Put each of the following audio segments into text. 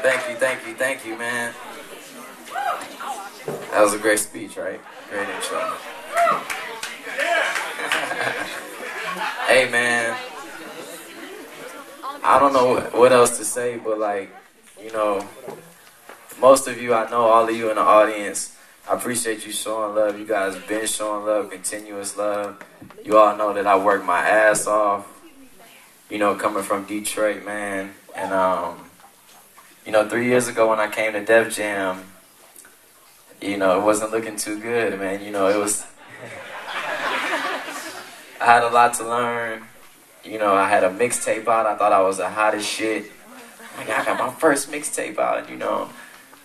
thank you, man. That was a great speech, right? Great intro. Hey, man. I don't know what else to say, but like, you know, most of you, I know all of you in the audience, I appreciate you showing love. You guys been showing love, continuous love. You all know that I work my ass off, you know, coming from Detroit, man. And, you know, 3 years ago when I came to Def Jam, you know, it wasn't looking too good, man. You know, it was, I had a lot to learn. You know, I had a mixtape out. I thought I was the hottest shit. Like, I got my first mixtape out, you know.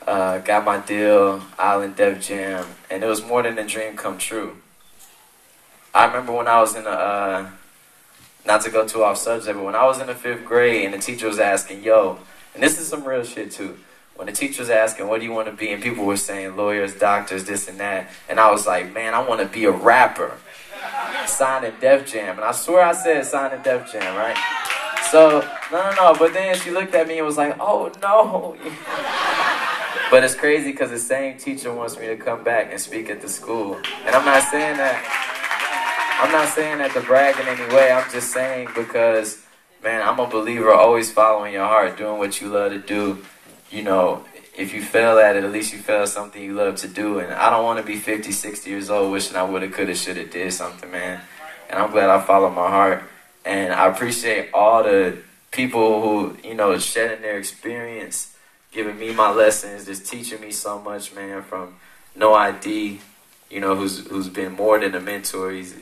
Got my deal, Island Def Jam. And it was more than a dream come true. I remember when I was in the, not to go too off subject, but when I was in the 5th grade and the teacher was asking, yo, and this is some real shit too. When the teacher was asking, what do you want to be? And people were saying lawyers, doctors, this and that. And I was like, man, I want to be a rapper. Signing Def Jam. And I swear I said signing Def Jam, right? So, no. But then she looked at me and was like, oh, no. But it's crazy because the same teacher wants me to come back and speak at the school. And I'm not saying that to brag in any way. I'm just saying because, man, I'm a believer always following your heart, doing what you love to do. You know, if you fail at it, at least you fail something you love to do. And I don't want to be 50, 60 years old wishing I would have, could have, should have did something, man. And I'm glad I followed my heart. And I appreciate all the people who, you know, shedding their experience, giving me my lessons, just teaching me so much, man, from No ID, you know, who's been more than a mentor. He's,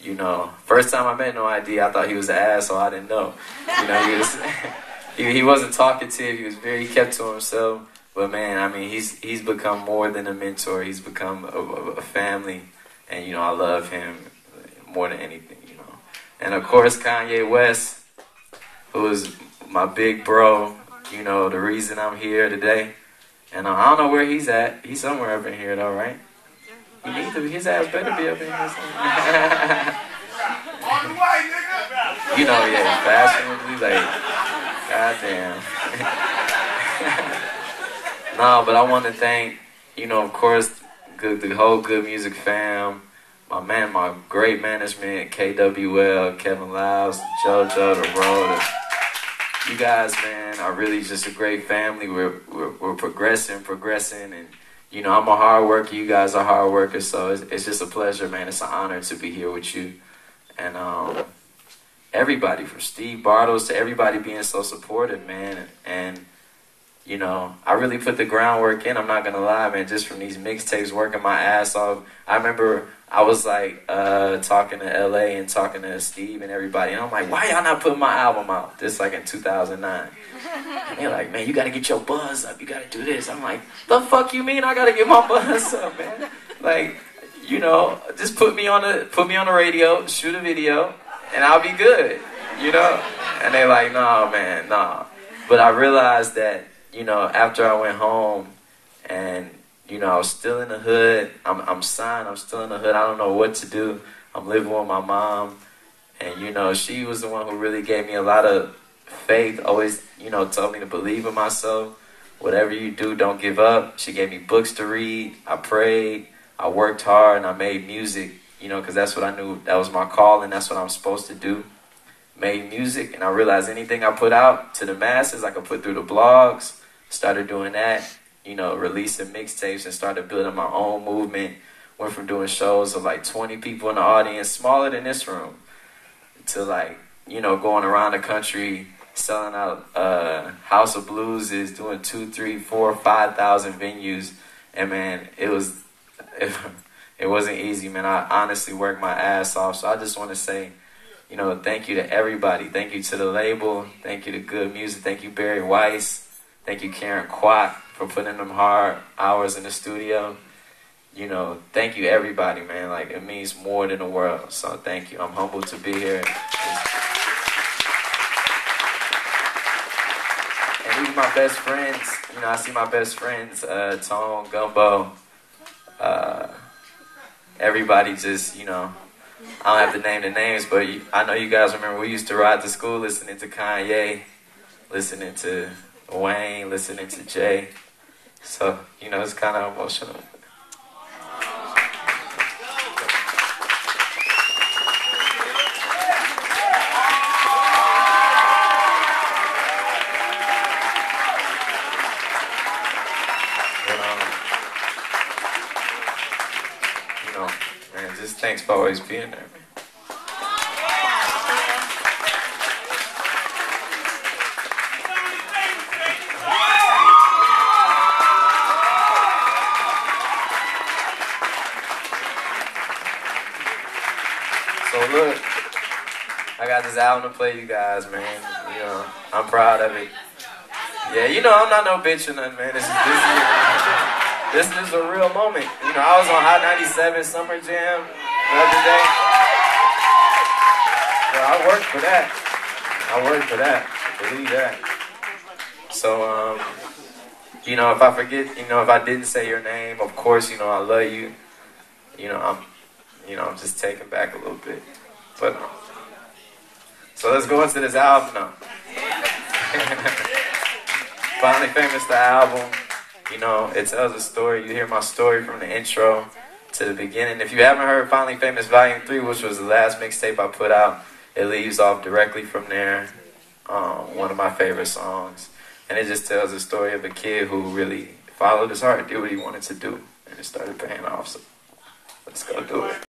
you know, first time I met No ID, I thought he was an asshole. I didn't know. You know, he was... He wasn't talkative. He was very kept to himself. But man, I mean, he's become more than a mentor. He's become a family, and you know, I love him more than anything. You know, and of course, Kanye West, who is my big bro. You know, the reason I'm here today. And I don't know where he's at. He's somewhere up in here, though, right? He needs to. His ass better be up in here somewhere. You know, yeah, fashionably like. Goddamn. No, but I want to thank, you know, of course, the whole Good Music fam, my man, my great management, KWL, Kevin Lyles, JoJo, The Road. You guys, man, are really just a great family. We're progressing, and, you know, I'm a hard worker. You guys are hard workers, so it's just a pleasure, man. It's an honor to be here with you. And, everybody, from Steve Bartles to everybody being so supportive, man. And, you know, I really put the groundwork in. I'm not going to lie, man, just from these mixtapes, working my ass off. I remember I was, like, talking to L.A. and talking to Steve and everybody. And I'm like, why y'all not putting my album out? This, like, in 2009. And they're like, man, you got to get your buzz up. You got to do this. I'm like, the fuck you mean I got to get my buzz up, man? Like, you know, just put me on the radio, shoot a video, and I'll be good, you know? And they're like, no, man, no. But I realized that, you know, after I went home and, you know, I was still in the hood. I'm signed. I'm still in the hood. I don't know what to do. I'm living with my mom. And, you know, she was the one who really gave me a lot of faith. Always, you know, told me to believe in myself. Whatever you do, don't give up. She gave me books to read. I prayed. I worked hard, and I made music. You know, because that's what I knew, that was my calling, that's what I'm supposed to do. Made music, and I realized anything I put out to the masses, I could put through the blogs. Started doing that, you know, releasing mixtapes and started building my own movement. Went from doing shows of like 20 people in the audience, smaller than this room, to like, you know, going around the country, selling out House of Blues, is doing 2, 3, 4, 5,000 venues. And man, it wasn't easy, man. I honestly worked my ass off. So I just want to say, you know, thank you to everybody. Thank you to the label. Thank you to Good Music. Thank you, Barry Weiss. Thank you, Karen Kwok, for putting them hard hours in the studio. You know, thank you, everybody, man. Like, it means more than the world. So thank you. I'm humbled to be here. And even my best friends, you know, I see my best friends, Tone, Gumbo, everybody just, you know, I don't have to name the names, but I know you guys remember we used to ride to school listening to Kanye, listening to Wayne, listening to Jay. So, you know, it's kind of emotional. You know, man, just thanks for always being there, man. So look, I got this album to play you guys, man. You know, I'm proud of it. Yeah, you know, I'm not no bitch or nothing, man. This is a real moment. You know, I was on Hot 97 Summer Jam the other day. Well, I worked for that. Believe that. So, you know, if I forget, you know, if I didn't say your name, of course, you know, I love you. You know, I'm just taken back a little bit. But, so let's go into this album now. Finally Famous, the album. You know, it tells a story. You hear my story from the intro to the beginning. If you haven't heard Finally Famous Volume 3, which was the last mixtape I put out, it leaves off directly from there. One of my favorite songs. And it just tells the story of a kid who really followed his heart, did what he wanted to do, and it started paying off. So let's go do it.